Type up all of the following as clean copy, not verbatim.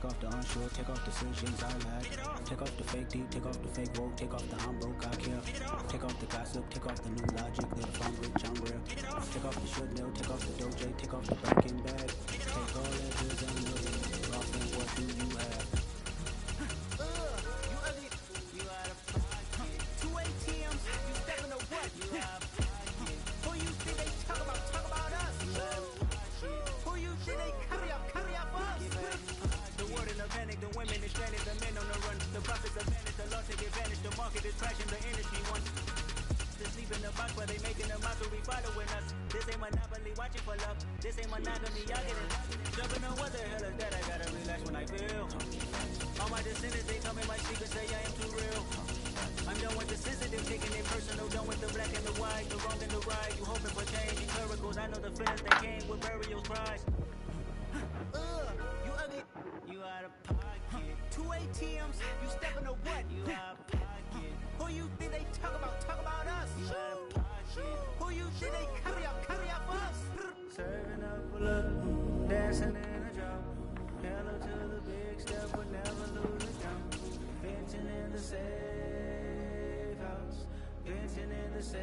take off the unsure, take off decisions I lack. Take off the fake deep, take off the fake woke, take off the I'm broke, I care. Take off the gossip, take off the new logic, that if I'm rich, I'm real. Take off the should know, take off the doje, take off the Birkin bag. Take all that goods and millions, off and what do you have? You ugly, you out of pocket. 2 ATMs, you stepping to what? You out of pocket. Who you think they talk about us? You out of pocket. Who you think they carry up us? The word in the panic, the women is stranded, the men on the run. The profits are vanished, the law take advantage, the market is crashing, the industry wants to sleep in the box, but they making a mockery following us. This ain't monopoly, watching for love. This ain't monogamy, y'all get it. Jumping on what the hell is that? I gotta relax when I feel. All my descendants, they tell me my secrets, say I am too real. I'm done with the sensitive, taking it personal, done with the black and the white, the wrong and the right. You hoping for change, you miracles. I know the feelings that came with burial cries. You ugly, you out of pocket. 2 ATMs, you stepping to what? You out of pocket. Who you think they talk about us? You out of pocket. Who you think they carry up us? Serving up a look, dancing in a drum. Hello to the big step, would never lose a jump. Venting in the safe house, venting in the safe.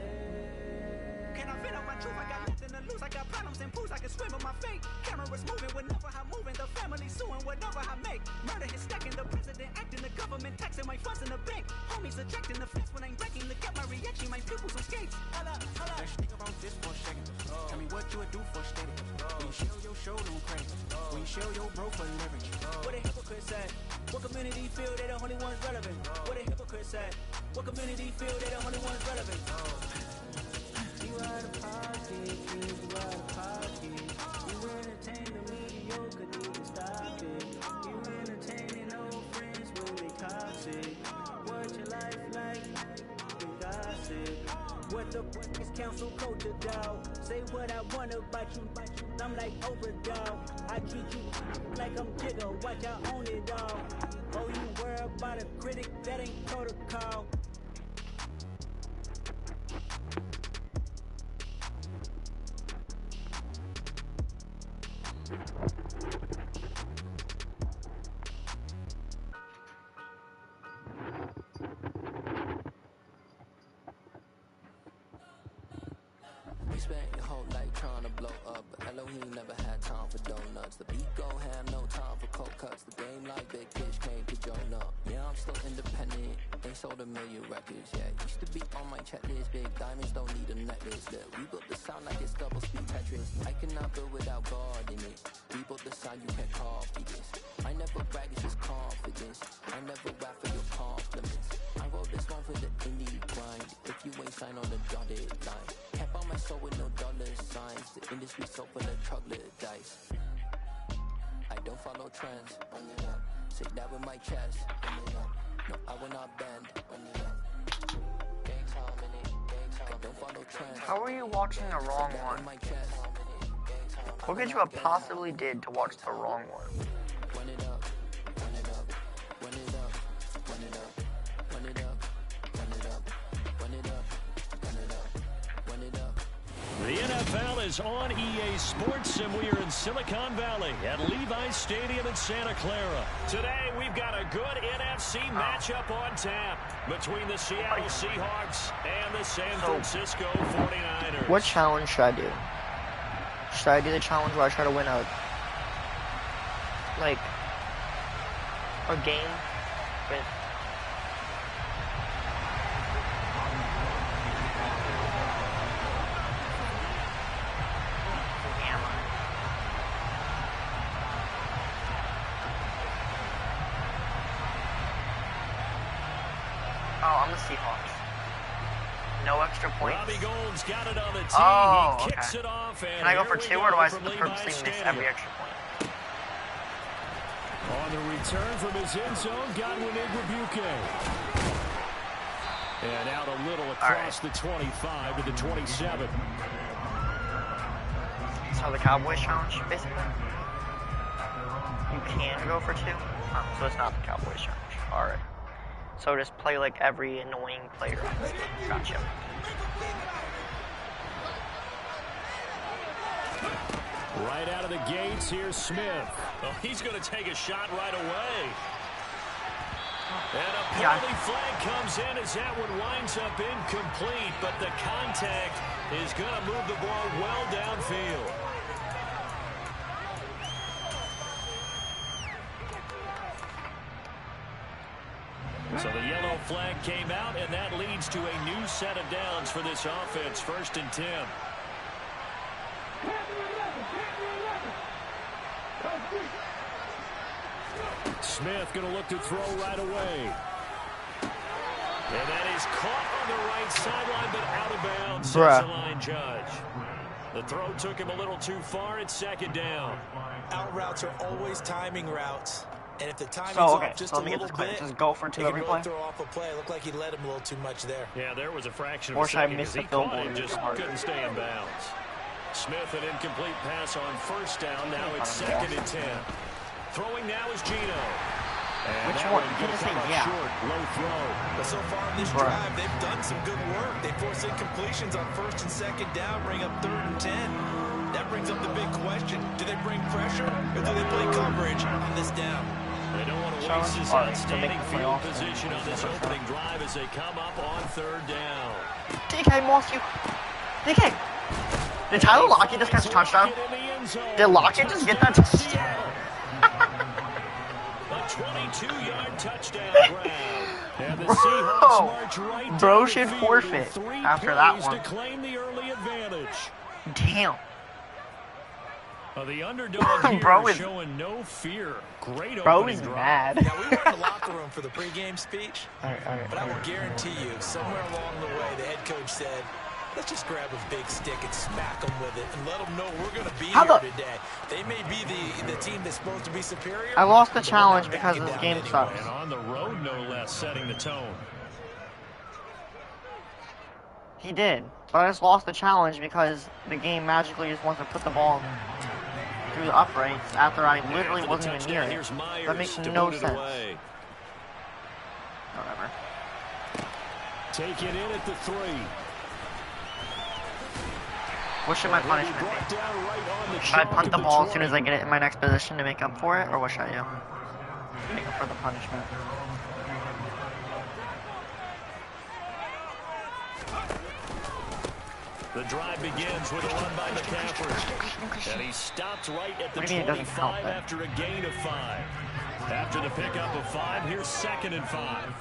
Can I fit up my truth? I got nothing to lose. I got problems and pools. I can swim with my fate. Cameras moving whenever I'm moving. The family suing whatever I make. Murder is stacking. The president acting. The government taxing my funds in the bank. Homies ejecting the fence when I'm breaking. Look at my reaction. My pupils on skates. Holla. Let's think about this for a second. Tell me what you would do for steady. When you show your show, don't credit. When you show your bro for leverage. What a hypocrite said. What community feel they the only ones relevant? What a hypocrite said. What community feel they the only ones relevant? You out of pocket, you out of pocket. You entertain the mediocre, need to stop it. You entertaining old friends when they toxic. What your life like? You gossip. What the fuck is council culture, dog? Say what I want about you. I'm like overdog. I treat you like I'm Jigga. Watch I own it all. Oh, you worry about a critic? That ain't protocol. You spent your whole life trying to blow up, but Elohim never had time for donuts. The beat go ham, no time for cold cuts. The game like Big Fish came to join up. Yeah, I'm still independent, ain't sold a million records yet. Used to be on my checklist, big diamonds don't need a necklace. Look, we built the sound like it's double speed Tetris. I cannot build without God in it. We built the sound, you can't copy this. I never brag, it's just confidence. I never rap for your compliments. I wrote this one for the indie grind. If you ain't signed on the dotted line, can't buy my soul with no dollar signs. The industry so full of troglodytes. I don't follow trends. Say that with my chest. No, I will not bend. I don't follow trends. How are you watching the wrong one? What could you have possibly did to watch the wrong one? Run it up, run it up, run it up, run it up, run it up, run it up, run it up, run it up, run it up. The NFL is on EA Sports, and we are in Silicon Valley at Levi's Stadium in Santa Clara. Today, we've got a good NFC matchup on tap between the Seattle Seahawks and the San Francisco 49ers. What challenge should I do? Should I do the challenge where I try to win a game with I'm the Seahawks. No extra points. Robbie Gould's got it on the tee. Oh, he kicks okay. it off. And can I go for two, or do I purposely miss Stadium. every extra point? On the return from his end zone, Godwin Igwebuike. And out a little across the 25 to the 27. So the Cowboys challenge, basically? You can go for two? Oh, so it's not the Cowboys challenge. Alright. So just play like every annoying player on this game. Gotcha. Right out of the gates, here's Smith. Oh, he's going to take a shot right away. And a penalty flag comes in as that one winds up incomplete, but the contact is going to move the ball well downfield. So the yellow flag came out, and that leads to a new set of downs for this offense. 1st and 10. Smith going to look to throw right away. And that is caught on the right sideline, but out of bounds. Says the line judge. The throw took him a little too far. It's 2nd down. Out routes are always timing routes. And if the timing's off just so a little bit, just go for 2 every play. Throw off a play. It looked like he led him a little too much there. Yeah, there was a fraction of a second because he caught him, just couldn't stay in bounds. Smith, an incomplete pass on 1st down. Now it's 2nd and 10. Throwing now is Gino. And which one? Going to come up short. Low throw. But so far in this drive, they've done some good work. They force incompletions on 1st and 2nd down, bring up 3rd and 10. That brings up the big question. Do they bring pressure or do they play coverage on this down? They don't want to waste this outstanding field position on this opening drive as they come up on 3rd down. DK, Moss, you. DK. Did Tyler Lockett just catch a touchdown? Did Lockett just get that touchdown? A 22-yard touchdown grab. And the Seahawks march right bro down should the field forfeit with 3 after that plays one. to claim the early advantage. Damn. The underdog here bro is is showing no fear. Great bro opening is drive. mad. Now, we were in the locker room for the pregame speech, but I will guarantee you, somewhere along the way, the head coach said, let's just grab a big stick and smack them with it and let them know we're going to be here today. They may be the team that's supposed to be superior. I lost the challenge because this game sucks. And on the road, no less, setting the tone. He did, but I just lost the challenge because the game magically just wants to put the ball through the uprights after I literally wasn't even near it. That makes no sense. Whatever. Take it in at the 3. What should my punishment be? Should I punt the ball as soon as I get it in my next position to make up for it, or what should I do? Make up for the punishment. The drive begins with a run by McCaffrey. And he stopped right at the 25 after a gain of 5. After the pickup of 5, here's 2nd and 5.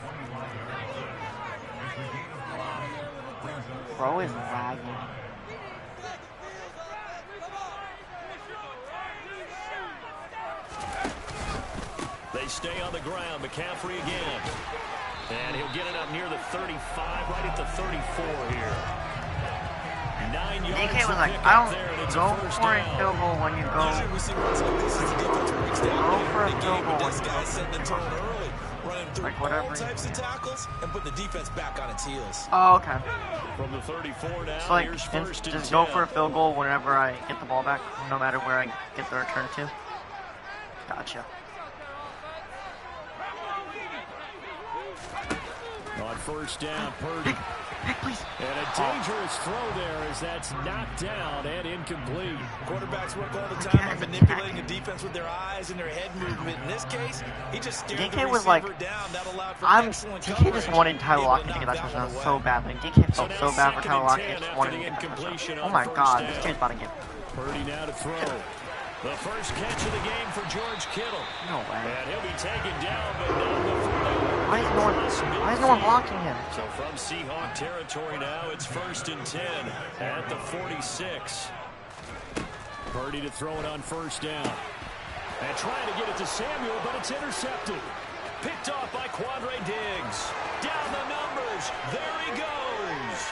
Bro is lagging. They stay on the ground. McCaffrey again. And he'll get it up near the 35, right at the 34 here. 9 yards. DK was like, I don't go for a field goal when you go. Go for a field goal when you go. Like whatever. Types of tackles and put the defense back on its heels. Oh, okay. From the 34 now, so like, here's 1st and just 10. go for a field goal whenever I get the ball back, no matter where I get the return to. Gotcha. On 1st down, Purdy. Please. And a dangerous throw there as that's knocked down and incomplete. Quarterbacks work all the time on manipulating the defense with their eyes and their head movement. In this case, he just stared DK the was receiver like, down. That allowed for excellent DK just wanted Tyler Lockett to get that touchdown so bad. Like, DK felt so bad for Tyler Lockett. He just wanted to get that touchdown. Oh my god, this dude's about to get... Purdy now to throw. The first catch of the game for George Kittle. No way. And he'll be taken down, but not before that. Why is no one blocking him? So from Seahawk territory now, it's 1st and 10 at the 46. Purdy to throw it on 1st down. And trying to get it to Samuel, but it's intercepted. Picked off by Quandre Diggs. Down the numbers. There he goes.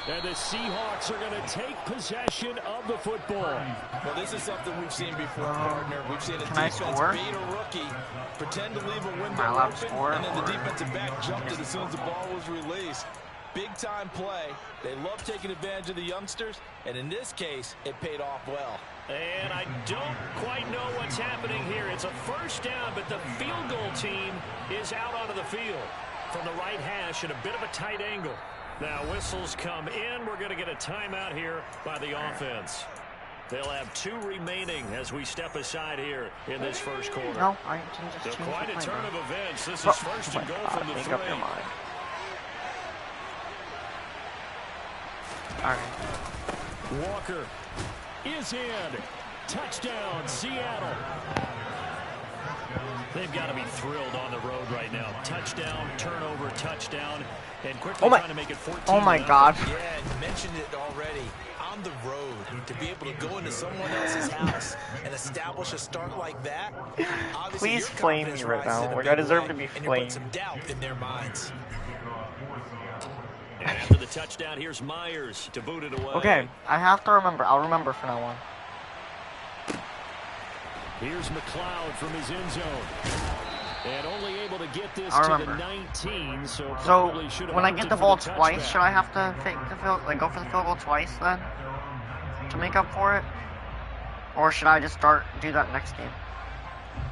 And the Seahawks are going to take possession of the football. Well, this is something we've seen before, partner. We've seen a defense beat a rookie, pretend to leave a window open, and then the defensive back jumped it as soon as the ball was released. Big-time play. They love taking advantage of the youngsters, and in this case, it paid off well. And I don't quite know what's happening here. It's a 1st down, but the field goal team is out onto the field from the right hash at a bit of a tight angle. Now whistles come in. We're going to get a timeout here by the offense. They'll have 2 remaining as we step aside here in this first quarter. No, I can just change quite the a turn play, of events. This bro. is first Oh and my goal God, from the make 3. up your mind. Alright. Walker is in. Touchdown, Seattle. They've got to be thrilled on the road right now. Touchdown, turnover, touchdown, and quickly trying to make it 14. Oh my God. Yeah, you mentioned it already. On the road, to be able to go into someone else's house and establish a start like that. Please flame me right now. Like, I deserve to be flamed. Some doubt in their minds. And after the touchdown, here's Myers to boot it away. Okay, I have to remember. I'll remember from now on. Here's McLeod from his end zone. And only able to get this I to remember. the 19, so when I get the ball twice, should I have to take the go for the field goal twice then? To make up for it? Or should I just do that next game?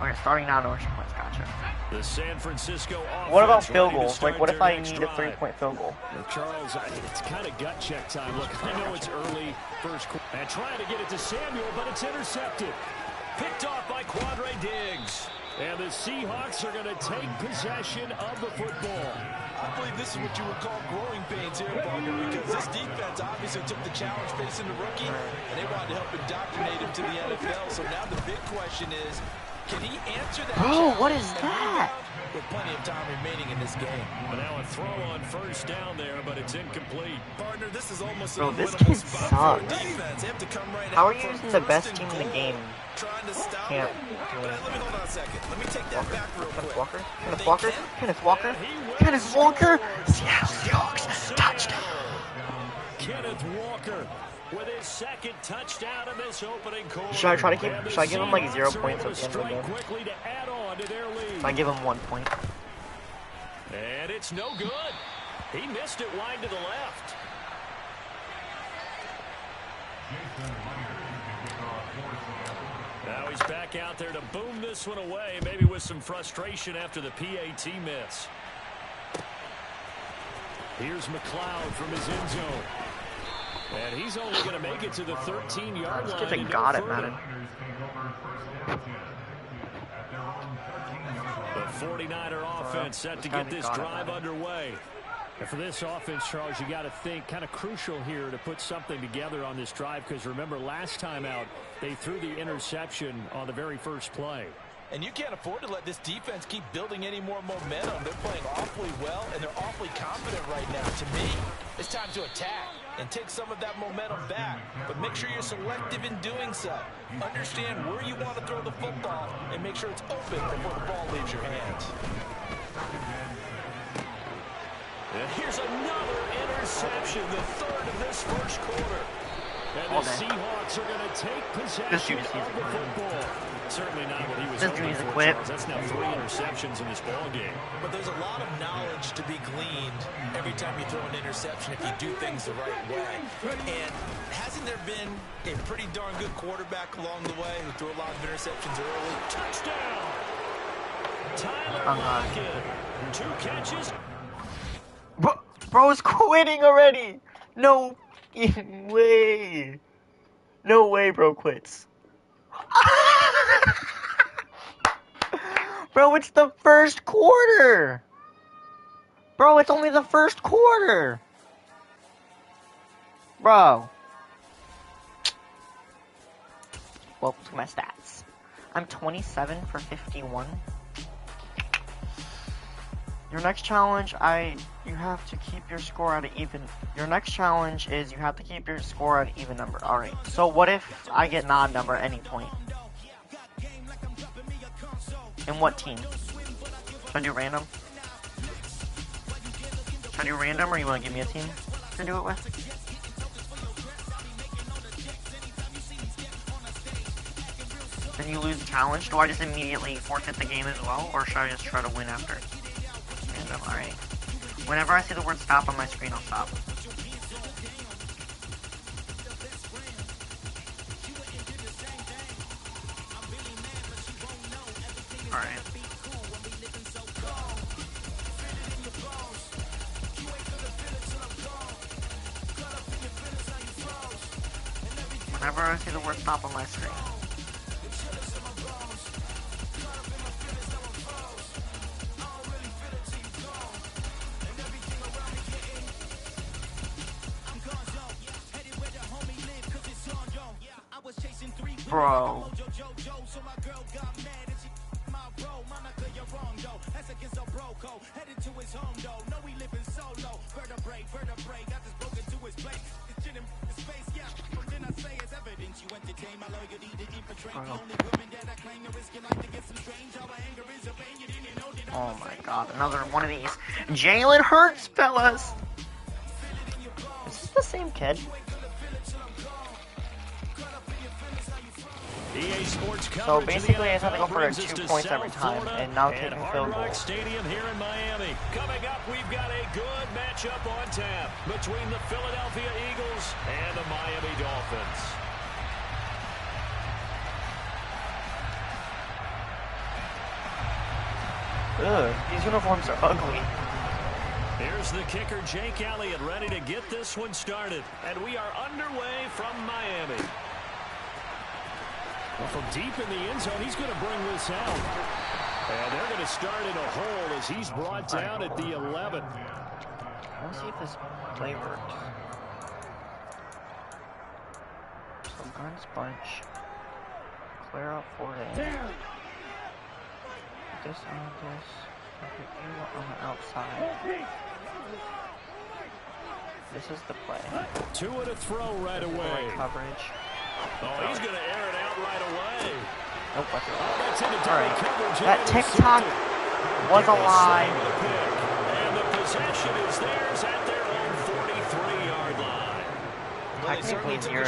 Okay, starting now, no extra points, gotcha. The San Francisco offense. What about field goals? Like, what if I need a 3-point field goal? Well, Charles, it's kind of gut check time. Look, I know it's early first quarter. And trying to get it to Samuel, but it's intercepted. Picked off by Quadre Diggs. And the Seahawks are going to take possession of the football. I believe this is what you would call growing pains here, Parker, because this defense obviously took the challenge facing the rookie, and they wanted to help indoctrinate him to the NFL. So now the big question is, can he answer that challenge? What is that? With plenty of time remaining in this game. But now a throw on first down there, but it's incomplete. Partner, this is almost Bro, an this unwinnable kid spot sucks. for a defense. They have to come right How are out you from using the best first team and in the goal, game? trying to stop Can't it. do But it. let me hold on a second. Let me take that back real quick. Kenneth Walker? Kenneth They Walker? can- Kenneth Walker? Kenneth Walker? Seattle Seahawks. Touchdown. Kenneth Walker with his second touchdown in this opening quarter. Should I give him like 0 points at the end of the game? Quickly to add on to their lead. I give him 1 point. And it's no good. He missed it wide to the left. Now he's back out there to boom this one away, maybe with some frustration after the PAT miss. Here's McLeod from his end zone. And he's only going to make it to the 13-yard line. Just got it, Madden. The 49er offense set to get this drive underway. And for this offense, Charles, you got to think kind of crucial here to put something together on this drive, because remember last time out they threw the interception on the very first play. And you can't afford to let this defense keep building any more momentum. They're playing awfully well, and they're awfully confident right now. To me, it's time to attack and take some of that momentum back. But make sure you're selective in doing so. Understand where you want to throw the football and make sure it's open before the ball leaves your hands. And here's another interception, the third of this first quarter. And the Seahawks are going to take possession of the football. Certainly not what he was hoping for, Charles. That's now 3 interceptions in this ball game. But there's a lot of knowledge to be gleaned every time you throw an interception if you do things the right way. And hasn't there been a pretty darn good quarterback along the way who threw a lot of interceptions early? Touchdown! Tyler Lockett. 2 catches. Bro's quitting already. No way. No way, bro quits. Bro, it's the first quarter. Bro, it's only the first quarter. Bro. Well, look at my stats. I'm 27 for 51. Your next challenge, you have to keep your score at an even. Your next challenge is you have to keep your score at an even number. All right. So what if I get an odd number at any point? And what team? Should I do random? Should I do random, or you want to give me a team to do it with? Then you lose the challenge. Do I just immediately forfeit the game as well, or should I just try to win after? Random. All right. Whenever I see the word stop on my screen, I'll stop. Alright. Whenever I see the word stop on my screen. Bro. Oh my god, another one of these. Jalen Hurts, fellas! Is this the same kid? EA Sports So basically I just have to go for 2 points every time, and now taking field goal. Stadium here in Miami. Coming up, we've got a good matchup on tap between the Philadelphia Eagles and the Miami Dolphins. Ugh, these uniforms are ugly. Here's the kicker, Jake Elliott, ready to get this one started. And we are underway from Miami. Well, from deep in the end zone, he's going to bring this out. And they're going to start in a hole as he's brought down at the 11. Let's see if this play works. So guns bunch. Clear out 4A. Put this on this. Put you on the outside. This is the play. 2 and a throw right away. Coverage. Oh, he's going to air it out right away. Nope, that's it. Oh, that's into double Alright. coverage. That TikTok was a lie. And the possession is theirs at their own 43-yard line. Technically 0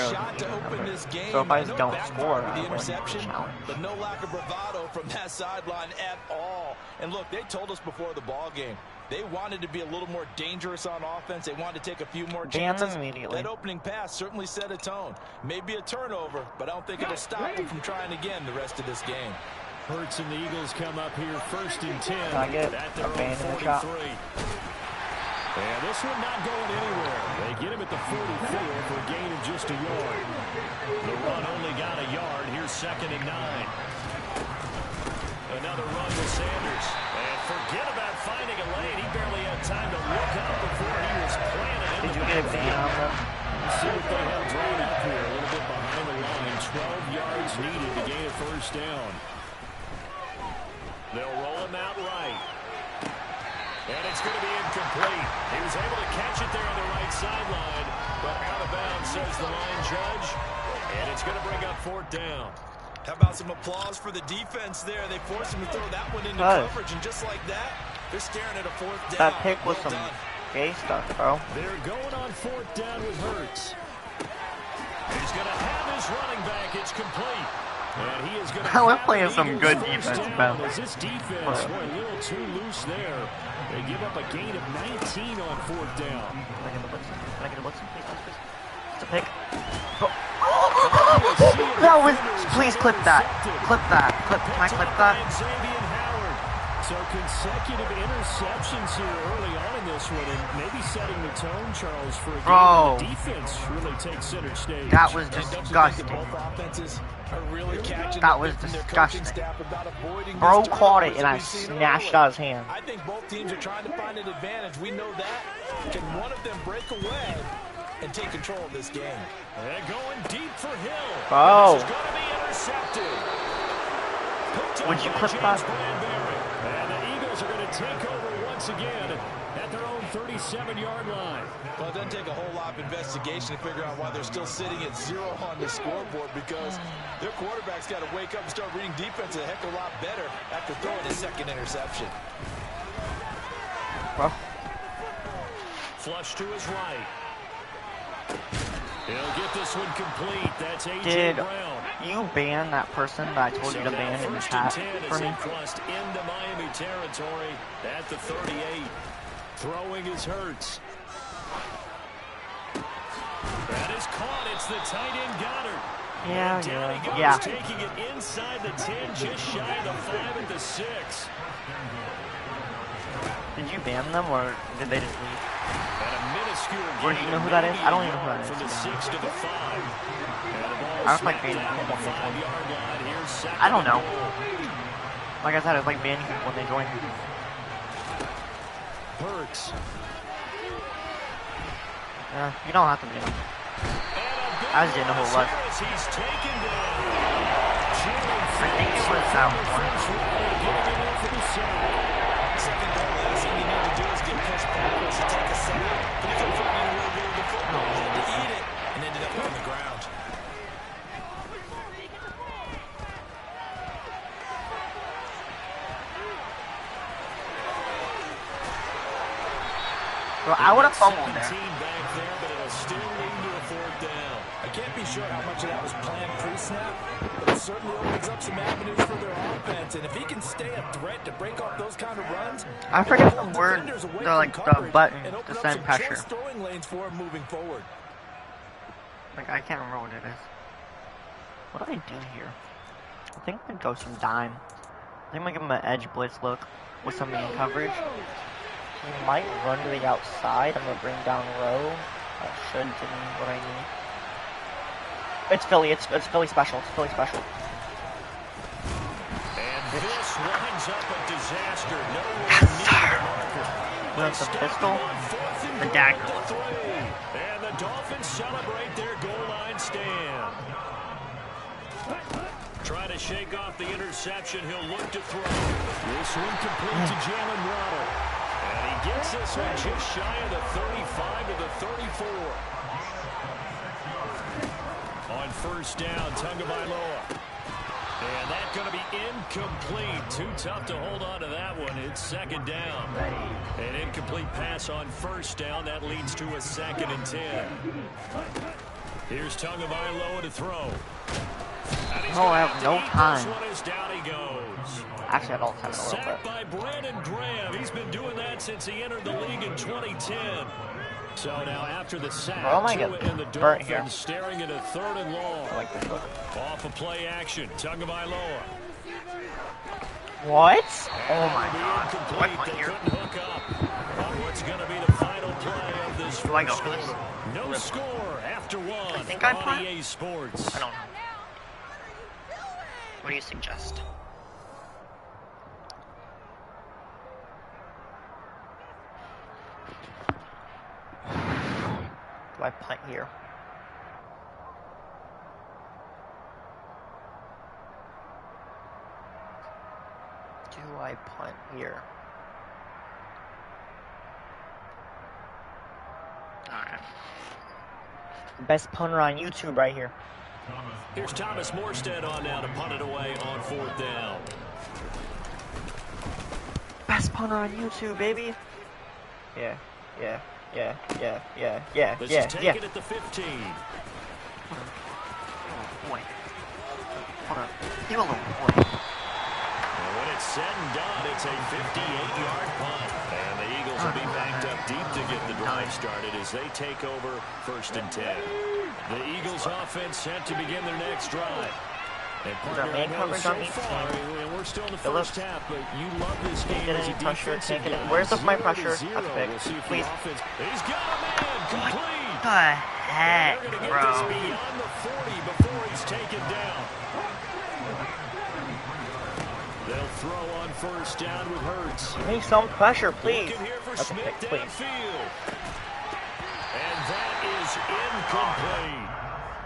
so if I just don't score, I win the challenge. But no lack of bravado from that sideline at all. And look, they told us before the ball game, they wanted to be a little more dangerous on offense. They wanted to take a few more chances. Ban them immediately. That opening pass certainly set a tone. Maybe a turnover, but I don't think it'll stop them from trying again the rest of this game. Hurts and the Eagles come up here 1st and 10. Can I get a ban in the shot? And this one not going anywhere. They get him at the 44 for a gain of just a yard. The run only got a yard. Here's 2nd and 9. Another run with Sanders. And forget about finding a lane. He barely had time to look up before he was planted. Did you get a ban on them? Let's see what they have drawn up here. A little bit behind the line. 12 yards needed to gain a 1st down. They'll roll him out right. And it's going to be incomplete. He was able to catch it there on the right sideline, but out of bounds, says the line judge. And it's going to bring up 4th down. How about some applause for the defense there? They forced him to throw that one into coverage, and just like that, they're staring at a 4th down. That pick was some gay stuff, bro. They're going on 4th down with Hurts. He's going to have his running back. It's complete. And he is going to We're playing some good defense, man. This defense, boy, a little too loose there. They give up a gain of 19 on 4th down. Can I get a blitzing? Can I get a blitzing? Please. It's a pick. That was. Please clip that. Clip that. Can I clip that? So consecutive interceptions here early on in this one, and maybe setting the tone, Charles, for a game where the defense really takes center stage. That was disgusting. That was disgusting. Bro caught it, and I snatched out his hand. I think both teams are trying to find an advantage. We know that. Can one of them break away and take control of this game? They're going deep for Hill. Oh. This is going to be intercepted. Would you clip that? And the Eagles are going to take over once again at their own 37-yard line. Well, it doesn't take a whole lot of investigation to figure out why they're still sitting at 0 on the scoreboard, because their quarterback's got to wake up and start reading defense a heck of a lot better after throwing his 2nd interception. Well. Flush to his right. He'll get this one complete. That's A.J. Brown. You ban that person that I told you to ban in the chat for me? Crossed into Miami territory at the 38. Throwing his Hurts. That is caught. It's the tight end Goddard. Yeah. Taking it inside the 10, just shy of the 5 at the 6. Did you ban them or did they just leave? And a minuscule Or do you know who that is? I don't even know who that from the is. 6 to the 5. I was like banning people when they join. I don't know. Like I said, it's like banning people when they join. Hurts. Yeah, you don't have to ban them. I just didn't know who it was. He's taken down. I think it was that one. Second goal, the last thing you need to do is get pushed backwards to take a sack. But he couldn't find any way to go with the football. He had to eat it and ended up on the ground. Well, I would have fumbled there. Back there, but it'll still lead to a 4th down. I can't be sure how much of that was planned pre-snap, but it certainly opens up some avenues for their offense. And if he can stay a threat to break off those kind of runs, I forget the word, the button to send pressure. throwing lanes for him moving forward. Like, I can't remember what it is. What do I do here? I think I'm gonna go some dime. I think I'm gonna give him an edge blitz look with somebody in coverage. He might run to the outside. I'm gonna bring down row. That should give me what I need. It's Philly. It's Philly special. It's Philly special. And this winds up a disaster. Nowhere near the marker. With the pistol, the dagger. And the Dolphins celebrate their goal line stand. Trying to shake off the interception. He'll look to throw. This one complete to Jalen Waddle. And he gets this one just shy of the 35 to the 34. On 1st down, Tagovailoa. And that's going to be incomplete. Too tough to hold on to that one. It's 2nd down. An incomplete pass on 1st down. That leads to a 2nd and 10. Here's Tagovailoa to throw. Oh, I have no time. Down he goes. Actually, I have all the time in the world, Sacked by Brandon Graham. He's been doing that since he entered the league in 2010. So now after the sack, Tua and the Dolphins staring at a 3rd and long. I like this look. Off of play action, Tagovailoa. What? Oh my god. What They here? couldn't hook up on what's going to be the final play of this Do I go first for this? quarter. No score after one. I think I on punt. EA Sports. I don't know. What do you suggest? Do I punt here? Do I punt here? Alright. Best punter on YouTube right here. Here's Thomas Morstead on now to punt it away on 4th down. Best punter on YouTube, baby. Yeah. This is taken at the 15. Boy. Hold on. Leave alone, boy. And when it's said and done, it's a 58-yard punt. And the Eagles will be backed up deep to get the drive started as they take over 1st and 10. The Eagles offense set to begin their next drive. And partner, man coverage on me? we're still in the Phillips. first half, but you love this game Get as a any pressure, defensive can't get game. it. Where's my pressure? 0 That's big. We'll see if Please. the offense. He's got a man complete. What the heck, They're going to get bro? this beyond the 40 before he's taken down. They'll throw on 1st down with Hurts. Give me some pressure, please. Looking here for That's a Smith pick, please. downfield. And that is incomplete.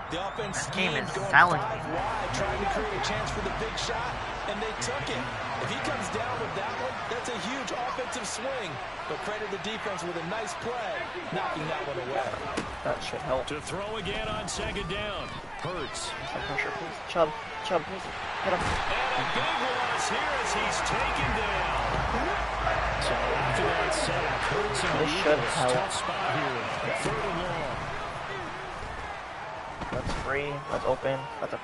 The offense This game schemed is going selling. 5 wide, trying to create a chance for the big shot, and they took it. If he comes down with that one, that's a huge offensive swing. But credit the defense with a nice play, knocking that one away. That should help. To throw again on 2nd down. Hurts. Some pressure, please. Chubb, please. Get him. And a big loss here as he's taken down. So after that sack, Hurts and the This should Eagles, help. tough spot here. 3rd and long. That's free. That's open. That's a...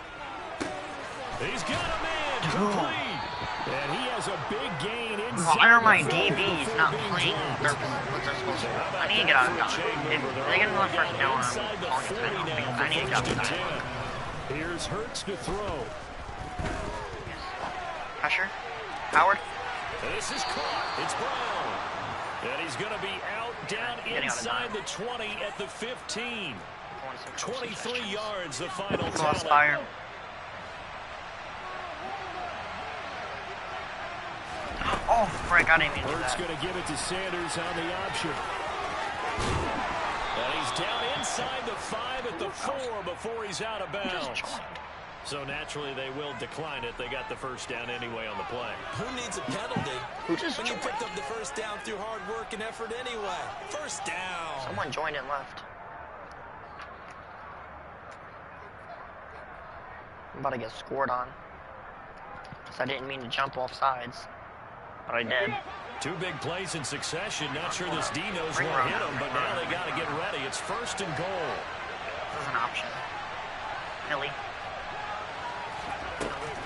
He's got a man complete. And he has a big gain inside. Why are my the 40 DBs before not being playing dropped. what they're supposed to do? I need to get out of dodge. If they get another first down, Inside the 40 now I need to get out for of 1st dodge. and 10. Here's Hurts to throw. Pressure. Howard. This is caught. It's Brown. And he's going to be out down inside the 20 at the 15. 23 yards, the final tally. Oh, frick, I didn't mean to do that. Hurts going to give it to Sanders on the option. And he's down inside the 5 at the 4 before he's out of bounds. So naturally they will decline it. They got the first down anyway on the play. Who needs a penalty when you picked up the first down through hard work and effort anyway? First down. Someone joined and left. I'm about to get scored on. Because I didn't mean to jump off sides. But I did. 2 big plays in succession. Not sure this D knows won't hit him, but now they got to get ready. It's first and goal. This is an option. Philly.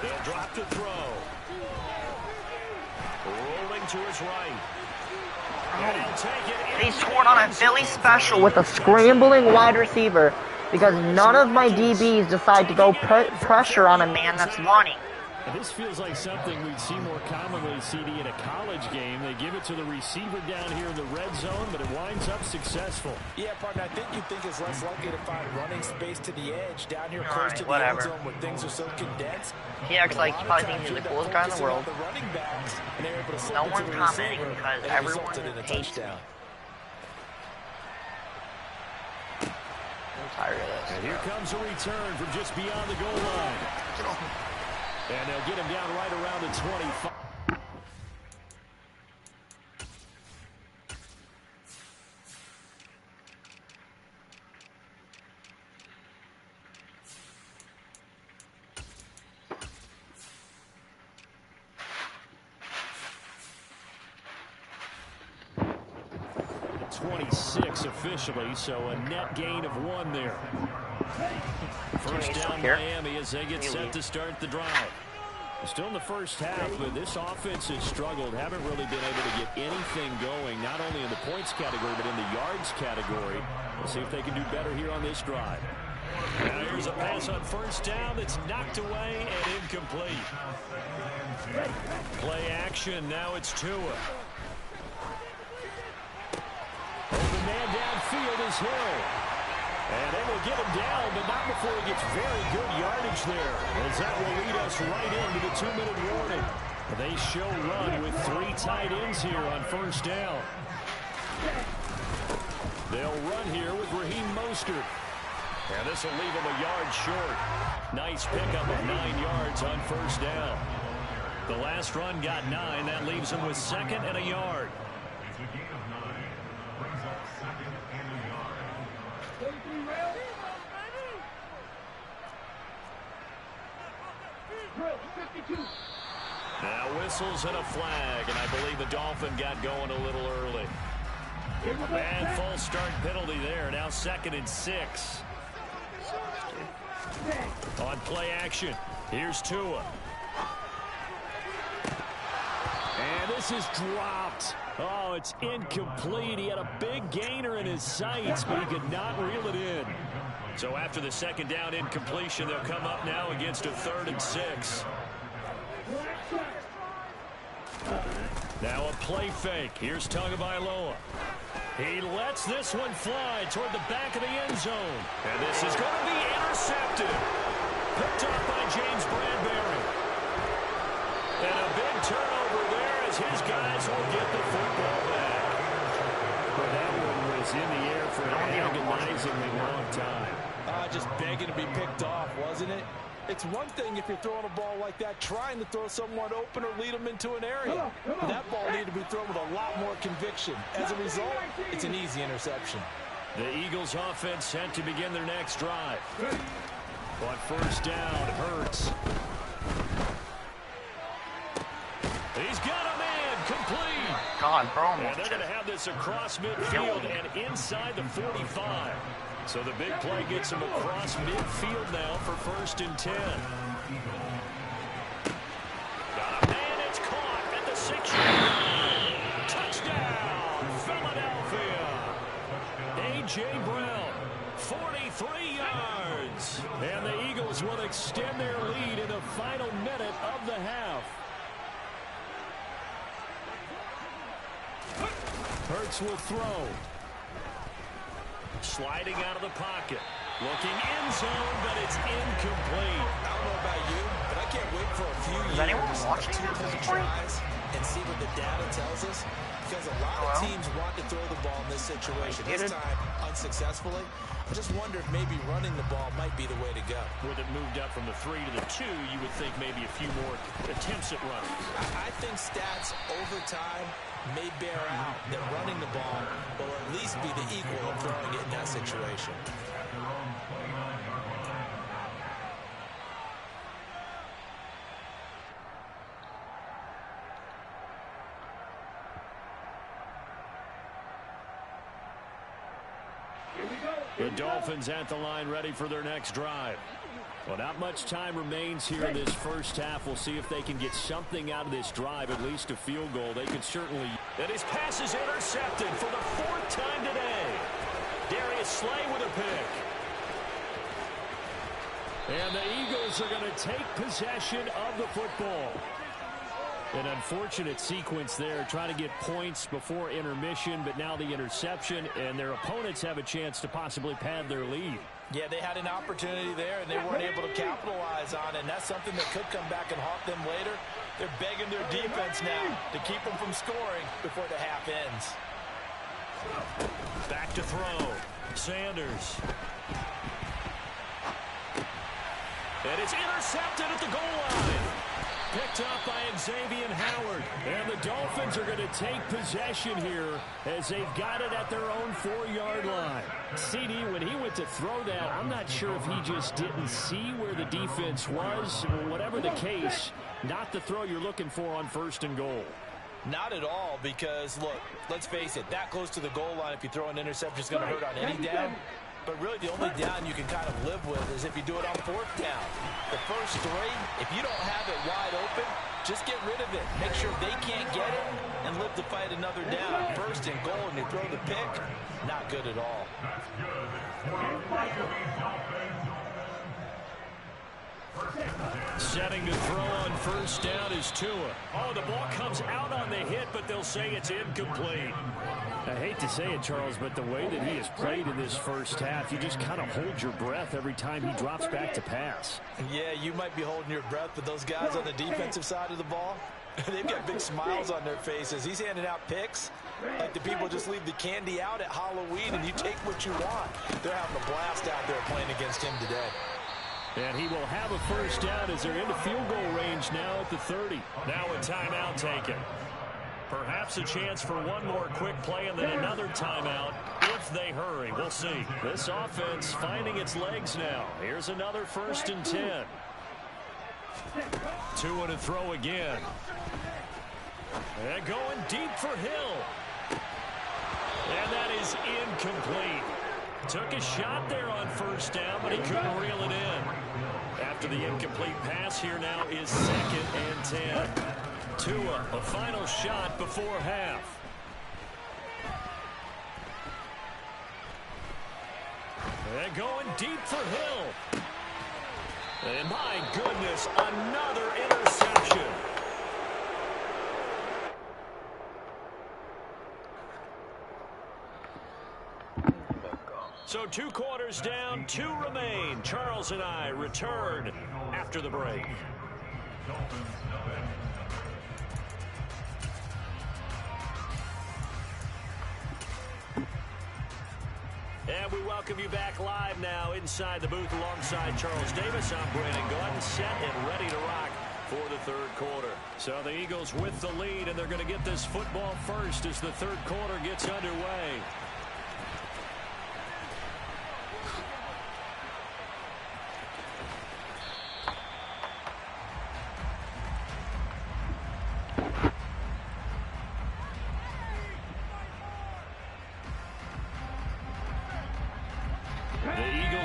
They'll drop to throw. Rolling to his right. And he'll take it. He scored on a Philly special with a scrambling wide receiver because none of my DBs decide to go pressure on a man that's running. This feels like something we'd see more commonly, CD, in a college game. They give it to the receiver down here in the red zone, but it winds up successful. Yeah, partner, I think you think it's less likely to find running space to the edge down here close to the end zone where things are so condensed. He acts like he probably thinks he's the coolest guy in the world. No one's commenting because everyone hates him. I'm tired of this. And here comes a return from just beyond the goal line. And they'll get him down right around the 25. Officially, so a net gain of 1 there. First down Miami as they get set to start the drive. Still in the first half, but this offense has struggled. Haven't really been able to get anything going, not only in the points category, but in the yards category. We'll see if they can do better here on this drive. Now here's a pass on first down that's knocked away and incomplete. Play action, now it's Tua. The man downfield is Hill. And they will get him down, but not before he gets very good yardage there. As that will lead us right into the 2-minute warning. They show run with 3 tight ends here on first down. They'll run here with Raheem Mostert. And this will leave him a yard short. Nice pickup of 9 yards on first down. The last run got 9. That leaves him with 2nd and a yard. Now whistles and a flag, and I believe the Dolphin got going a little early. Bad false start penalty there. Now 2nd and 6. On play action, here's Tua. And this is dropped. Oh, it's incomplete. He had a big gainer in his sights, but he could not reel it in. So after the 2nd down incompletion, they'll come up now against a 3rd and 6. Now a play fake. Here's Tagovailoa. He lets this one fly toward the back of the end zone. And this is going to be intercepted. Picked up by James Bradbury. And a big turnover there as his guys will get the football back. Well, that one was in the air for an agonizingly long time. Just begging to be picked off, wasn't it? It's one thing if you're throwing a ball like that, trying to throw someone open or lead them into an area. But that ball needed to be thrown with a lot more conviction. As a result, it's an easy interception. The Eagles offense set to begin their next drive. On first down, Hurts. He's got a man complete. God, bro. And they're going to have this across midfield and inside the 45. So the big play gets him across midfield now for 1st and 10. Got a man, it's caught at the 6-yard line. Touchdown, Philadelphia. A.J. Brown, 43 yards. And the Eagles will extend their lead in the final minute of the half. Hurts will throw. Sliding out of the pocket. Looking end zone, but it's incomplete. I don't know about you, but I can't wait for a few years. Is anyone watching to at this play point? tries and see what the data tells us. Because a lot of teams want to throw the ball in this situation. This time, unsuccessfully. I just wonder if maybe running the ball might be the way to go. With it moved up from the 3 to the 2, you would think maybe a few more attempts at running. I think stats over time may bear out that running the ball will at least be the equal of throwing it in that situation. The Dolphins at the line ready for their next drive. Well, not much time remains here in this first half. We'll see if they can get something out of this drive, at least a field goal. They can certainly... And his pass is intercepted for the 4th time today. Darius Slay with a pick. And the Eagles are going to take possession of the football. An unfortunate sequence there, trying to get points before intermission, but now the interception, and their opponents have a chance to possibly pad their lead. Yeah, they had an opportunity there, and they weren't able to capitalize on it, and that's something that could come back and haunt them later. They're begging their defense now to keep them from scoring before the half ends. Back to throw. Sanders. And it's intercepted at the goal line. Picked up by Xavier Howard. And the Dolphins are going to take possession here as they've got it at their own 4-yard line. CD, when he went to throw that, I'm not sure if he just didn't see where the defense was. Whatever the case, not the throw you're looking for on 1st and goal. Not at all, because, look, let's face it, that close to the goal line, if you throw an interception, is going to hurt on any down. But really, the only down you can kind of live with is if you do it on 4th down. The first 3, if you don't have it wide open, just get rid of it. Make sure they can't get it and live to fight another down. 1st and goal, and you throw the pick, not good at all. Setting to throw on 1st down is Tua. Oh, the ball comes out on the hit, but they'll say it's incomplete. I hate to say it, Charles, but the way that he has played in this first half, you just kind of hold your breath every time he drops back to pass. Yeah, you might be holding your breath, but those guys on the defensive side of the ball, they've got big smiles on their faces. He's handing out picks like the people just leave the candy out at Halloween and you take what you want. They're having a blast out there playing against him today. And he will have a 1st down as they're into field goal range now at the 30. Now a timeout taken. Perhaps a chance for one more quick play and then another timeout if they hurry. We'll see. This offense finding its legs now. Here's another 1st and 10. Tua to throw again. And going deep for Hill. And that is incomplete. Took a shot there on 1st down, but he couldn't reel it in. After the incomplete pass, here now is 2nd and 10. Tua, a final shot before half. And going deep for Hill. And my goodness, another interception. So 2 quarters down, 2 remain. Charles and I return after the break. And we welcome you back live now inside the booth alongside Charles Davis. I'm Brandon Gordon, set and ready to rock for the 3rd quarter. So the Eagles with the lead, and they're going to get this football first as the 3rd quarter gets underway.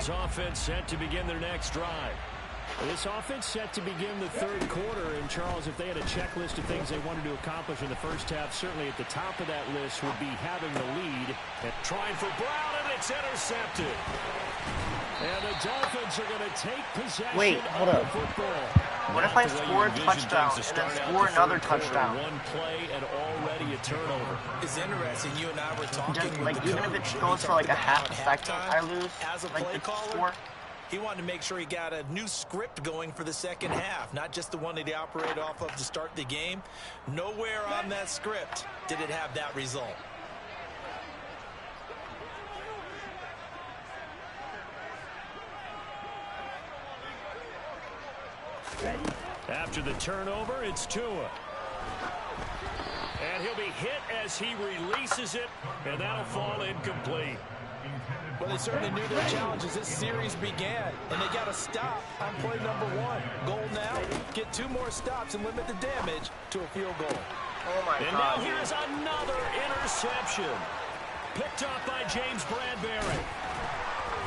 Offense set to begin their next drive. This offense set to begin the 3rd quarter, and Charles, if they had a checklist of things they wanted to accomplish in the first half, certainly at the top of that list would be having the lead. And trying for Brown, and it's intercepted. And the Dolphins are going to take possession of the football. What if I score a touchdown and then score another touchdown? One play and already a turnover. It's interesting. You and I were talking Just, with like, the even coach, if it goes for like a half a second, I lose. As a Like play the caller, score. he wanted to make sure he got a new script going for the second half, not just the one that he operated off of to start the game. Nowhere on that script did it have that result. After the turnover, it's Tua. And he'll be hit as he releases it, and that'll fall incomplete. Well, they certainly knew their challenge as this series began, and they got to stop on play number 1. Goal now, get 2 more stops and limit the damage to a field goal. Oh my and God. now here's another interception. Picked up by James Bradbury.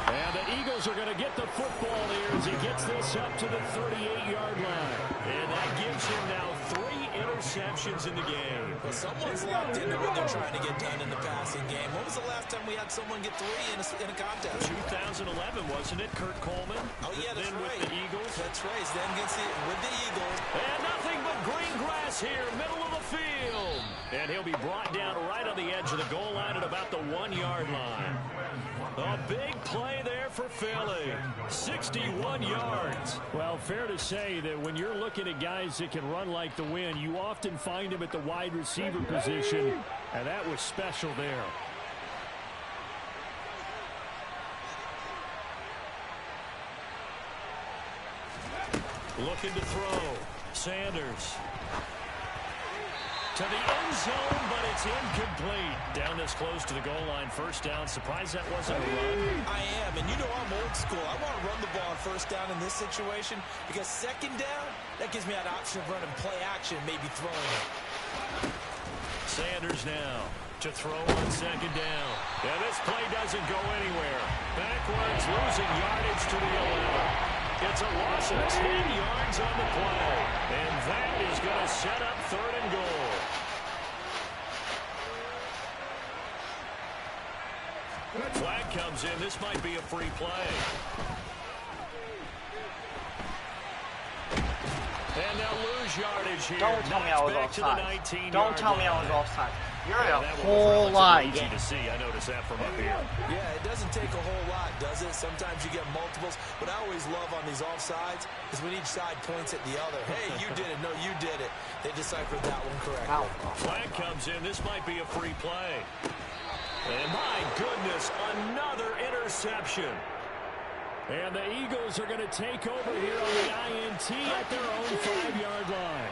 And the Eagles are going to get the football here as he gets this up to the 38-yard line. And that gives him now 3 interceptions in the game. Well, someone's locked into what they're trying to get done in the passing game. When was the last time we had someone get 3 in a contest? 2011, wasn't it? Kurt Coleman. Oh, yeah, that's then right. With the Eagles. That's right. Then with the Eagles. And nothing but green grass here, middle of the field. And he'll be brought down right on the edge of the goal line at about the 1-yard line. A big play there for Philly. 61 yards. Well, fair to say that when you're looking at guys that can run like the wind, you often find them at the wide receiver position, and that was special there. Looking to throw. Sanders. To the end zone, but it's incomplete. Down this close to the goal line. First down. Surprised that wasn't a run. I am, and you know I'm old school. I want to run the ball on first down in this situation because second down, that gives me that option of running play action, maybe throwing it. Sanders now to throw on second down. And this play doesn't go anywhere. Backwards, losing yardage to the 11. It's a loss of 10 yards on the play. And that is going to set up 3rd and goal. Flag comes in. This might be a free play. And they'll lose yardage here. Don't tell me I was offside. Don't tell me I was offside. You're a That whole lot. easy to see. I noticed that from up here. Yeah, it doesn't take a whole lot, does it? Sometimes you get multiples. What I always love on these offsides is when each side points at the other. Hey, you did it. No, you did it. They deciphered that one correctly. Flag comes in. This might be a free play. And my goodness, another interception. And the Eagles are going to take over here on the INT at their own 5-yard line.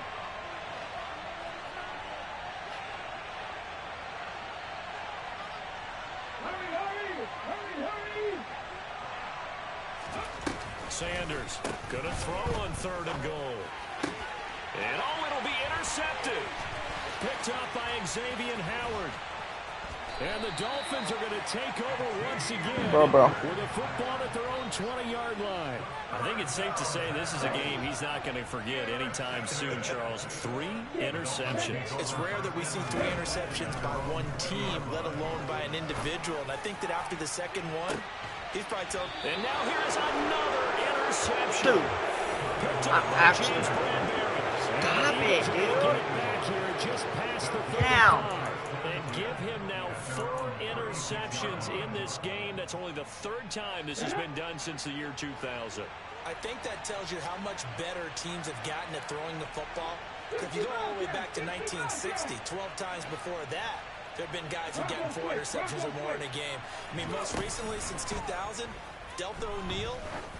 Sanders going to throw on 3rd and goal. And it'll be intercepted. Picked up by Xavier Howard. And the Dolphins are going to take over once again with a football at their own 20-yard line. I think it's safe to say this is a game he's not going to forget anytime soon, Charles. 3 interceptions. It's rare that we see 3 interceptions by one team, let alone by an individual. And I think that after the second one, he's probably told. And now here's another interception. Dude, actually, stop it, dude. Get it back here just past the 35. Down. And give him now 4 interceptions in this game. That's only the 3rd time this has been done since the year 2000. I think that tells you how much better teams have gotten at throwing the football. If you go all the way back to 1960, 12 times before that, there have been guys who are getting 4 interceptions or more in a game. I mean, most recently, since 2000, Delta O'Neal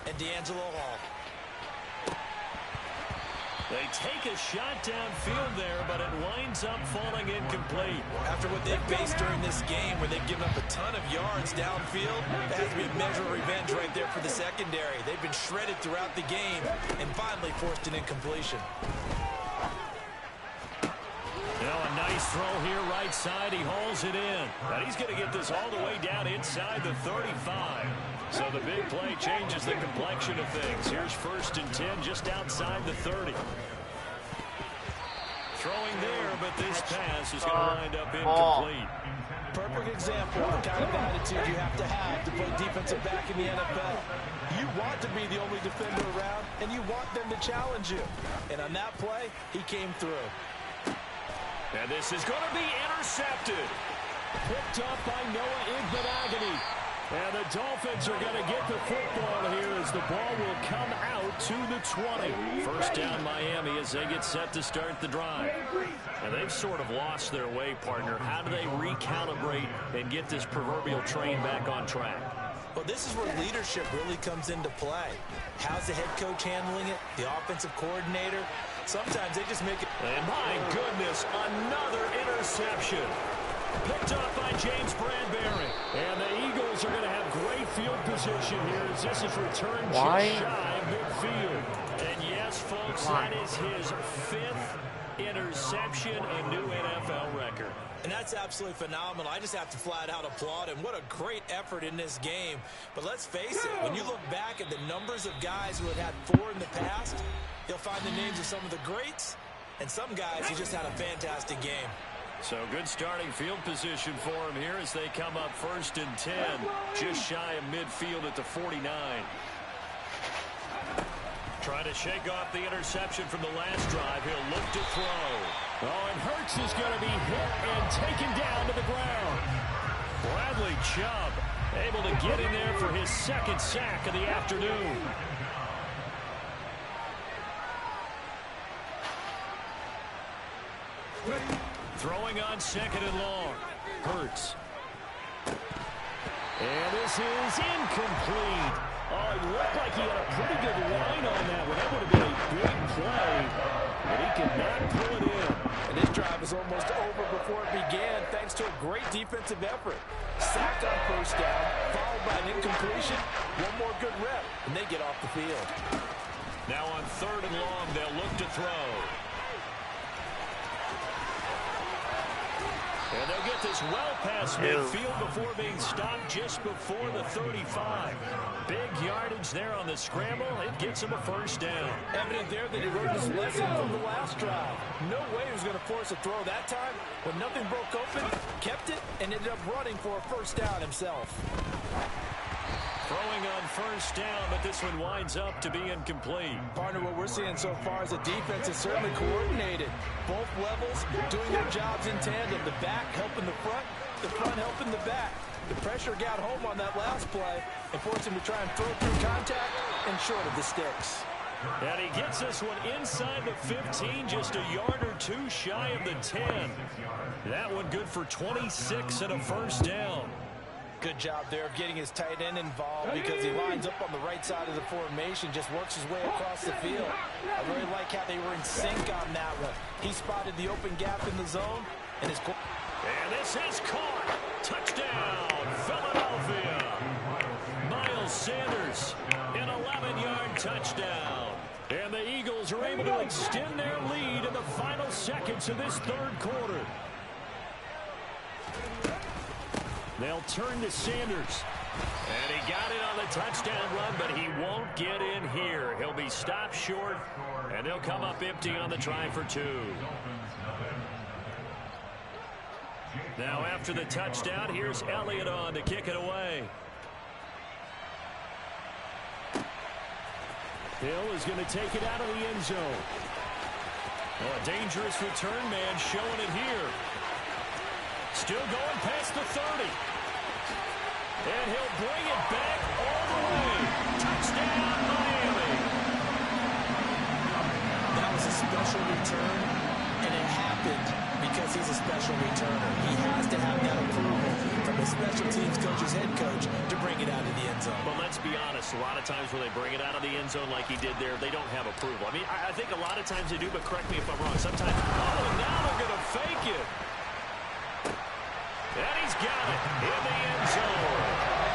and D'Angelo Hall. They take a shot downfield there, but it winds up falling incomplete. After what they've faced during this game, where they've given up a ton of yards downfield, that has to be a measure of revenge right there for the secondary. They've been shredded throughout the game and finally forced an incompletion. Now a nice throw here right side. He hauls it in. And he's going to get this all the way down inside the 35. So the big play changes the complexion of things. Here's 1st and 10 just outside the 30. Throwing there, but this pass is going to wind up incomplete. Perfect example of the kind of attitude you have to play defensive back in the NFL. You want to be the only defender around, and you want them to challenge you. And on that play, he came through. And this is going to be intercepted. Picked up by Noah Igbenogany. And the Dolphins are going to get the football here as the ball will come out to the 20. First down Miami as they get set to start the drive. And they've sort of lost their way, partner. How do they recalibrate and get this proverbial train back on track? Well, this is where leadership really comes into play. How's the head coach handling it? The offensive coordinator? Sometimes they just make it. And my goodness, another interception. Picked up by James Bradbury. And the Eagles are going to have great field position here as this is returned just shy of midfield. And yes, folks, that is his 5th interception, a new NFL record. And that's absolutely phenomenal. I just have to flat out applaud him. What a great effort in this game. But let's face it, when you look back at the numbers of guys who had 4 in the past, you'll find the names of some of the greats and some guys who just had a fantastic game. So good starting field position for him here as they come up 1st and 10, just shy of midfield at the 49. Trying to shake off the interception from the last drive. He'll look to throw. Oh, and Hurts is going to be hit and taken down to the ground. Bradley Chubb able to get in there for his 2nd sack of the afternoon. Throwing on 2nd and long. Hurts. And this is incomplete. Oh, it looked like he had a pretty good line on that one. That would have been a big play, but he could not pull it in. And this drive is almost over before it began thanks to a great defensive effort. Sacked on 1st down, followed by an incompletion. One more good rep, and they get off the field. Now on 3rd and long, they'll look to throw. And they'll get this well past midfield before being stopped just before the 35. Big yardage there on the scramble. It gets him a 1st down. Evident there that he learned his lesson from the last drive. No way he was going to force a throw that time. When nothing broke open, kept it, and ended up running for a 1st down himself. Throwing on 1st down, but this one winds up to be incomplete. Partner, what we're seeing so far is the defense is certainly coordinated. Both levels doing their jobs in tandem. The back helping the front helping the back. The pressure got home on that last play and forced him to try and throw through contact and short of the sticks. And he gets this one inside the 15, just a yard or 2 shy of the 10. That one good for 26 and a 1st down. Good job there of getting his tight end involved because he lines up on the right side of the formation, just works his way across the field. I really like how they were in sync on that one. He spotted the open gap in the zone, and his... And this is caught. Touchdown, Philadelphia. Miles Sanders, an 11-yard touchdown. And the Eagles are able to extend their lead in the final seconds of this 3rd quarter. They'll turn to Sanders. And he got it on the touchdown run, but he won't get in here. He'll be stopped short, and they'll come up empty on the try for 2. Now after the touchdown, here's Elliott on to kick it away. Hill is going to take it out of the end zone. Oh, a dangerous return man showing it here. Still going past the 30. And he'll bring it back all the way. Touchdown, Miami. That was a special return, and it happened because he's a special returner. He has to have that approval from the special teams coach's head coach to bring it out of the end zone. Well, let's be honest. A lot of times when they bring it out of the end zone like he did there, they don't have approval. I mean, I think a lot of times they do, but correct me if I'm wrong. Sometimes, oh, now they're going to fake it. And he's got it in the end zone.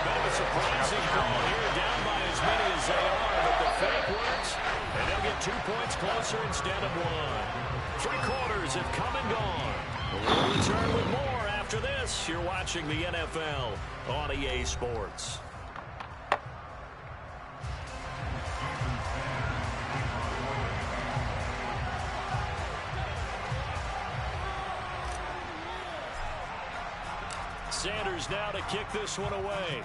Bit of a surprising call here, down by as many as they are, but the fake works, and they'll get 2 points closer instead of 1. 3 quarters have come and gone. We'll return with more after this. You're watching the NFL on EA Sports. Sanders now to kick this one away.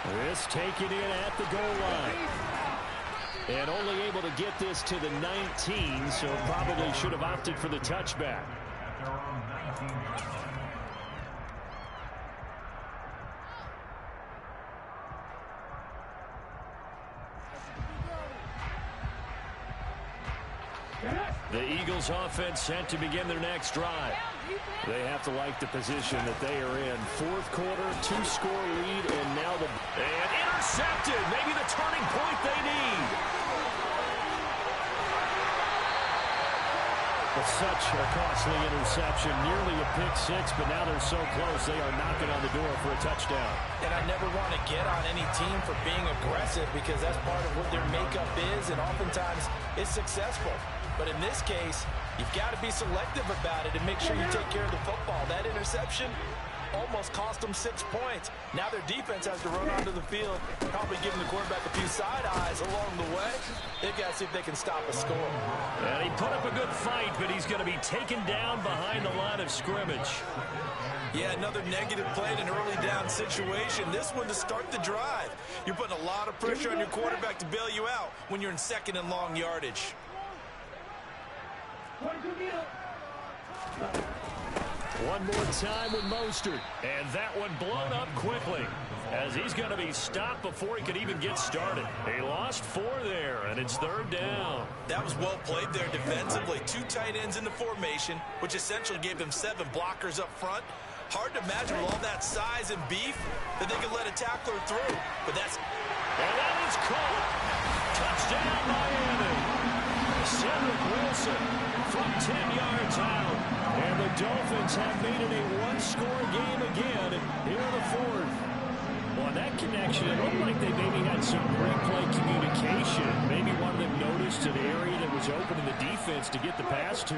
This taken in at the goal line. And only able to get this to the 19, so probably should have opted for the touchback. The Eagles offense set to begin their next drive. They have to like the position that they are in. Fourth quarter, 2-score lead, and now and intercepted. Maybe the turning point they need. But such a costly interception, nearly a pick six, but now they're so close they are knocking on the door for a touchdown. And I never want to get on any team for being aggressive because that's part of what their makeup is, and oftentimes it's successful. But in this case, you've got to be selective about it and make sure you take care of the football. That interception almost cost them 6 points. Now their defense has to run onto the field, probably giving the quarterback a few side eyes along the way. They've got to see if they can stop a score. And he put up a good fight, but he's going to be taken down behind the line of scrimmage. Yeah, another negative play in an early down situation. This one to start the drive. You're putting a lot of pressure on your quarterback to bail you out when you're in second and long yardage. One more time with Mostert. And that one blown up quickly as he's going to be stopped before he could even get started. He lost 4 there, and it's third down. That was well played there defensively. 2 tight ends in the formation, which essentially gave them 7 blockers up front. Hard to imagine with all that size and beef that they could let a tackler through. But that's... And that is caught. Touchdown, Miami. Cedric Wilson from 10 yards out. And the Dolphins have made it a 1-score game again here in the fourth. Well, that connection, it looked like they maybe had some great play communication. Maybe one of them noticed an area that was open in the defense to get the pass to.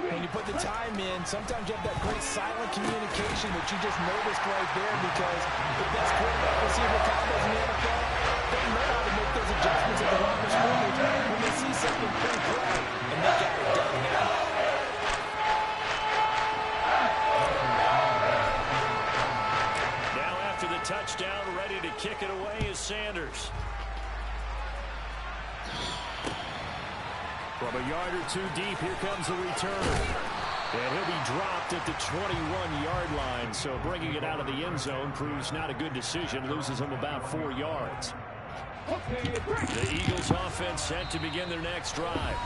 When you put the time in, sometimes you have that great silent communication that you just noticed right there because the best quarterback receiver combos in the NFL, they know how to make those adjustments at the line of scrimmage when they see something pretty play, and they got it done now. Now after the touchdown, ready to kick it away is Sanders. From a yard or 2 deep, here comes the return. And he'll be dropped at the 21-yard line, so bringing it out of the end zone proves not a good decision, loses him about 4 yards. The Eagles offense set to begin their next drive.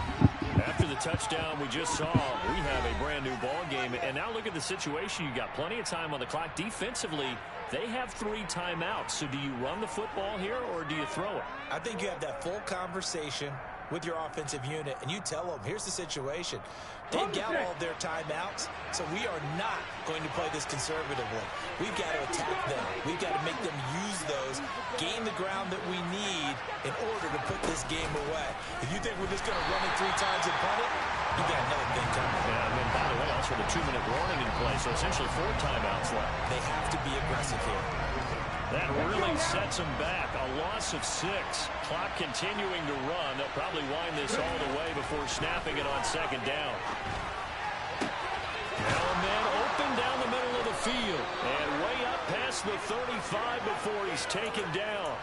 After the touchdown we just saw, we have a brand new ball game. And now look at the situation. You got plenty of time on the clock. Defensively, they have 3 timeouts. So do you run the football here or do you throw it? I think you have that full conversation with your offensive unit, and you tell them, here's the situation. They've got all their timeouts, so we are not going to play this conservatively. We've got to attack them. We've got to make them use those, gain the ground that we need in order to put this game away. If you think we're just going to run it 3 times and punt it, you got another thing coming. Yeah, and then, by the way, also the 2-minute warning in play, so essentially 4 timeouts left. They have to be aggressive here. That really sets them back. A loss of 6. Clock continuing to run. They'll probably wind this all the way before snapping it on second down. Now a man open down the middle of the field. And way up past the 35 before he's taken down.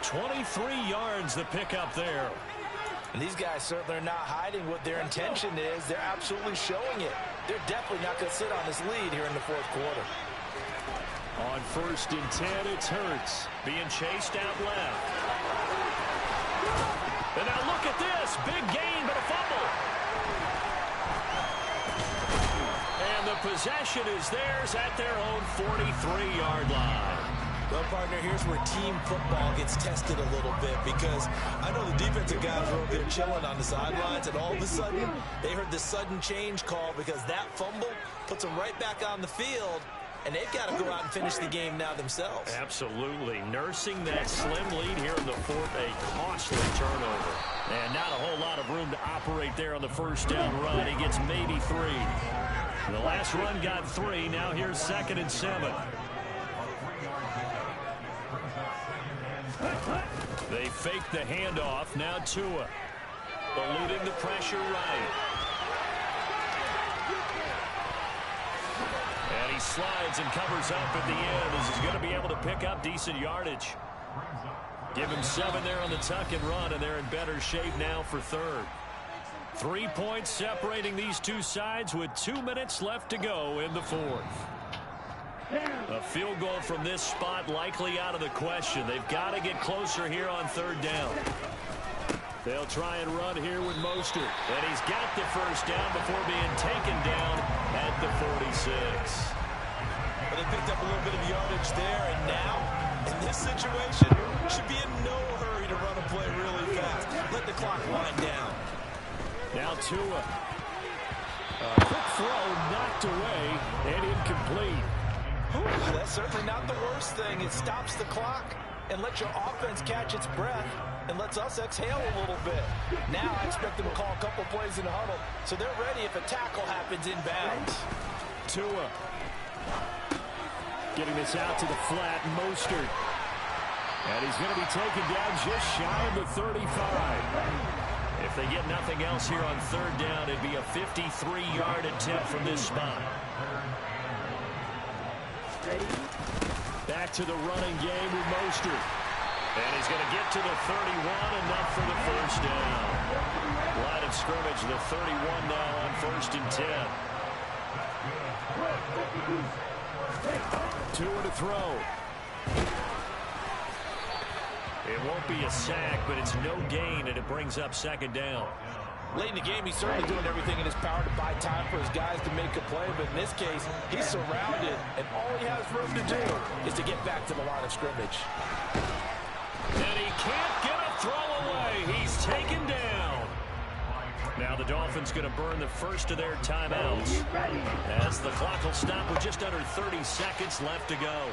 23 yards the pickup there. And these guys certainly are not hiding what their intention is. They're absolutely showing it. They're definitely not going to sit on this lead here in the fourth quarter. On 1st and 10, it's Hurts being chased out left. And now look at this. Big gain, but a fumble. And the possession is theirs at their own 43-yard line. Well, partner, here's where team football gets tested a little bit because I know the defensive guys were over there chilling on the sidelines, and all of a sudden they heard the sudden change call because that fumble puts them right back on the field. And they've got to go out and finish the game now themselves. Absolutely. Nursing that slim lead here in the fourth, a costly turnover. And not a whole lot of room to operate there on the first down run. He gets maybe 3. The last run got 3. Now here's 2nd and 7. They fake the handoff. Now Tua. Eluding the pressure right. slides and covers up at the end as he's going to be able to pick up decent yardage. Give him 7 there on the tuck and run, and they're in better shape now for third. 3 points separating these two sides with 2 minutes left to go in the fourth. A field goal from this spot likely out of the question. They've got to get closer here on third down. They'll try and run here with Mostert. And he's got the first down before being taken down at the 46. But they picked up a little bit of yardage there, and now, in this situation, should be in no hurry to run a play really fast. Let the clock wind down. Now Tua. A quick throw knocked away and incomplete. That's certainly not the worst thing. It stops the clock and lets your offense catch its breath and lets us exhale a little bit. Now I expect them to call a couple plays in the huddle so they're ready if a tackle happens inbounds. Tua. Getting this out to the flat, Mostert. And he's going to be taken down just shy of the 35. If they get nothing else here on third down, it'd be a 53-yard attempt from this spot. Back to the running game with Mostert. And he's going to get to the 31, enough for the first down. Line of scrimmage, the 31 now on 1st and 10. Tua to throw. It won't be a sack, but it's no gain, and it brings up 2nd down. Late in the game, he's certainly doing everything in his power to buy time for his guys to make a play, but in this case, he's surrounded, and all he has room to do is to get back to the line of scrimmage. And he can't get a throw away. He's taken down. Now the Dolphins going to burn the first of their timeouts as the clock will stop with just under 30 seconds left to go.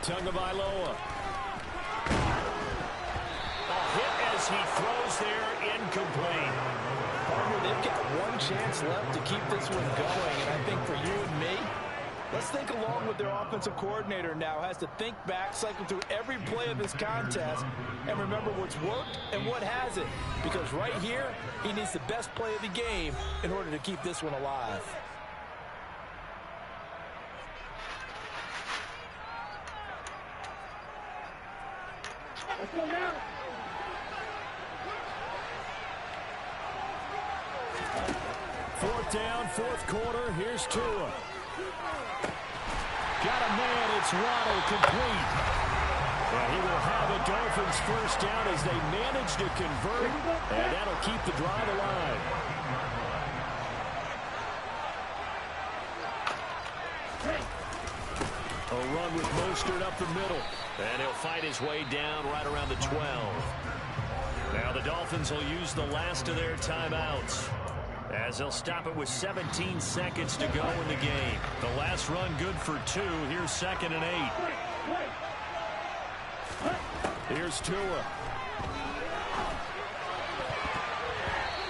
Tagovailoa. As he throws there, incomplete. They've got one chance left to keep this one going, and I think for you and me, let's think along with their offensive coordinator now. Has to think back, cycle through every play of this contest, and remember what's worked and what hasn't. Because right here, he needs the best play of the game in order to keep this one alive. Let's go now. Fourth down, 4th quarter. Here's Tua. Got a man. It's Waddle, complete. And he will have a Dolphins first down as they manage to convert, and that'll keep the drive alive. A run with Mostert up the middle, and he'll fight his way down right around the 12. Now the Dolphins will use the last of their timeouts, as they'll stop it with 17 seconds to go in the game. The last run good for 2. Here's 2nd and 8. Here's Tua.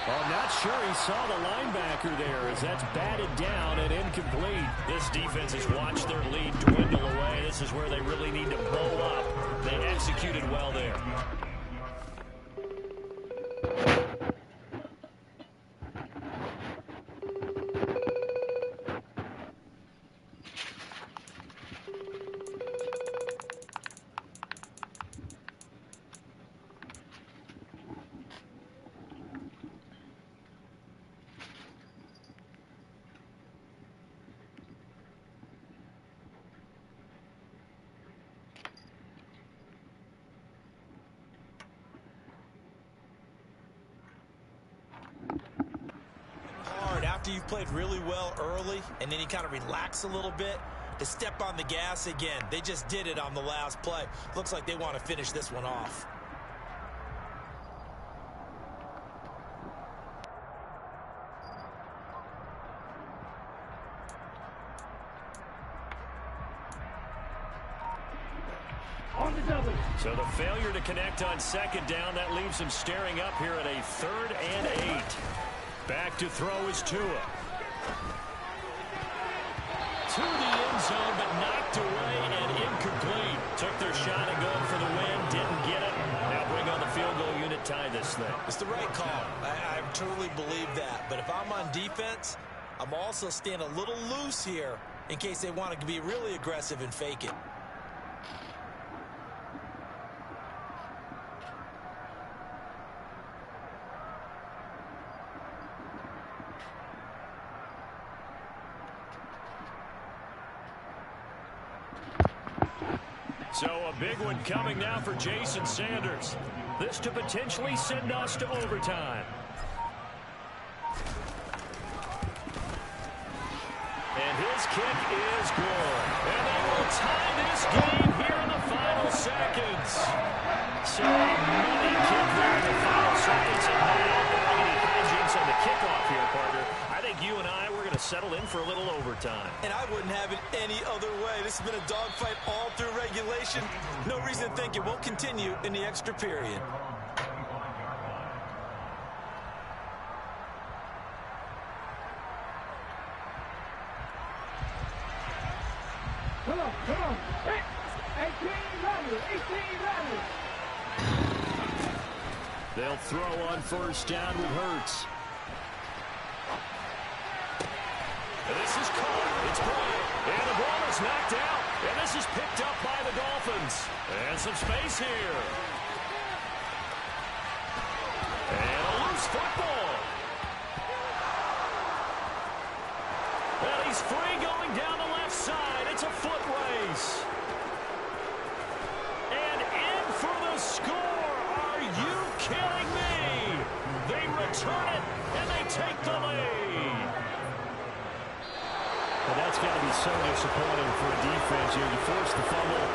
I'm not sure he saw the linebacker there as that's batted down and incomplete. This defense has watched their lead dwindle away. This is where they really need to blow up. They executed well there. After you've played really well early and then you kind of relax a little bit, to step on the gas again. They just did it on the last play. Looks like they want to finish this one off. So the failure to connect on 2nd down, that leaves him staring up here at a 3rd and 8. Back to throw is Tua. To the end zone, but knocked away and incomplete. Took their shot at going for the win, didn't get it. Now bring on the field goal unit, tie this thing. It's the right call. I truly believe that. But if I'm on defense, I'm also staying a little loose here in case they want to be really aggressive and fake it. So a big one coming now for Jason Sanders. This to potentially send us to overtime. And his kick is good. And they will tie this game here in the final seconds. So a money kick there in the final seconds. And now any hijinks on the kickoff here, partner. I think you and I, we're going to settle in for a little overtime. And I wouldn't have it any other way. This has been a dogfight all through regulation. No reason to think it won't continue in the extra period. Come on. 18 rally. They'll throw on first down with Hurts. And this is caught. It's caught. And the ball is knocked out. And this is picked up by the Dolphins. And some space here. And a loose football. And he's free going down the left side. It's a foot race. And in for the score. Are you kidding me? They return it, and they take the lead. But that's got to be so disappointing for a defense here. You force the fumble.